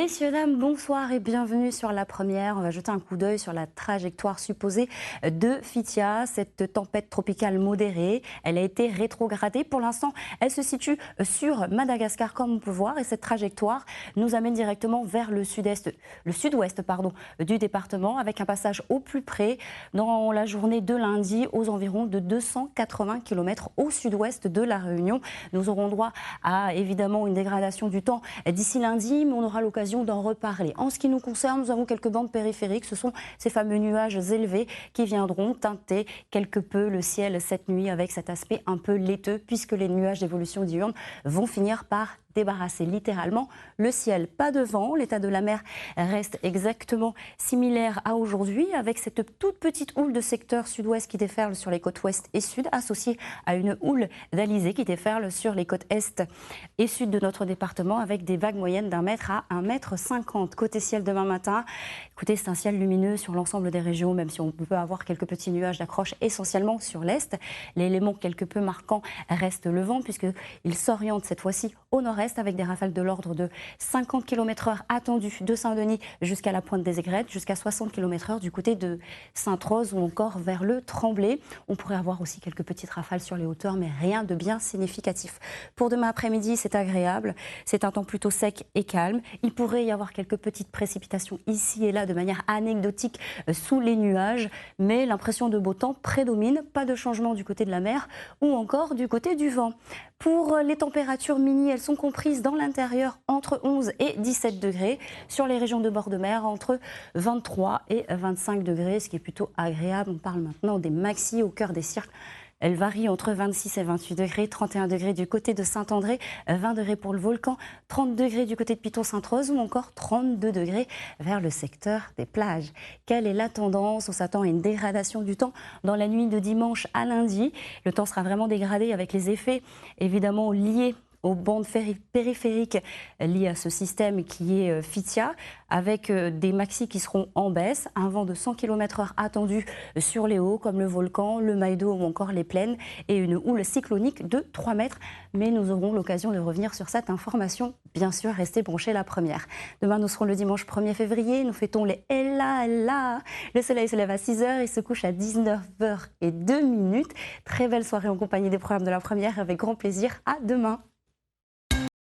Messieurs, dames, bonsoir et bienvenue sur La Première. On va jeter un coup d'œil sur la trajectoire supposée de Fitia, cette tempête tropicale modérée. Elle a été rétrogradée. Pour l'instant, elle se situe sur Madagascar, comme on peut voir, et cette trajectoire nous amène directement vers le sud-ouest, du département, avec un passage au plus près dans la journée de lundi aux environs de 280 km au sud-ouest de la Réunion. Nous aurons droit à évidemment une dégradation du temps d'ici lundi, mais on aura l'occasion d'en reparler. En ce qui nous concerne, nous avons quelques bandes périphériques. Ce sont ces fameux nuages élevés qui viendront teinter quelque peu le ciel cette nuit avec cet aspect un peu laiteux, puisque les nuages d'évolution diurne vont finir par débarrasser littéralement le ciel. Pas de vent, l'état de la mer reste exactement similaire à aujourd'hui, avec cette toute petite houle de secteur sud-ouest qui déferle sur les côtes ouest et sud, associée à une houle d'alizé qui déferle sur les côtes est et sud de notre département, avec des vagues moyennes d'1 mètre à 1,50 m. Côté ciel demain matin, écoutez, c'est un ciel lumineux sur l'ensemble des régions, même si on peut avoir quelques petits nuages d'accroche essentiellement sur l'est. L'élément quelque peu marquant reste le vent, puisqu'il s'oriente cette fois-ci au nord-est, avec des rafales de l'ordre de 50 km/h attendues de Saint-Denis jusqu'à la pointe des Aigrettes, jusqu'à 60 km/h du côté de Sainte-Rose ou encore vers le Tremblay. On pourrait avoir aussi quelques petites rafales sur les hauteurs, mais rien de bien significatif. Pour demain après-midi, c'est agréable. C'est un temps plutôt sec et calme. Il pourrait y avoir quelques petites précipitations ici et là de manière anecdotique sous les nuages, mais l'impression de beau temps prédomine. Pas de changement du côté de la mer ou encore du côté du vent. Pour les températures mini, elles sont comprises dans l'intérieur entre 11 et 17 degrés. Sur les régions de bord de mer, entre 23 et 25 degrés, ce qui est plutôt agréable. On parle maintenant des maxi au cœur des cirques. Elle varie entre 26 et 28 degrés, 31 degrés du côté de Saint-André, 20 degrés pour le volcan, 30 degrés du côté de Piton-Sainte-Rose ou encore 32 degrés vers le secteur des plages. Quelle est la tendance? On s'attend à une dégradation du temps dans la nuit de dimanche à lundi. Le temps sera vraiment dégradé avec les effets évidemment liés aux bandes périphériques liées à ce système qui est Fitia, avec des maxis qui seront en baisse, un vent de 100 km/h attendu sur les hauts comme le volcan, le Maïdo ou encore les plaines, et une houle cyclonique de 3 mètres. Mais nous aurons l'occasion de revenir sur cette information. Bien sûr, restez branchés La Première. Demain, nous serons le dimanche 1er février. Nous fêtons les Ella Ella. Le soleil se lève à 6 h et se couche à 19 h 02. Très belle soirée en compagnie des programmes de La Première. Avec grand plaisir. À demain.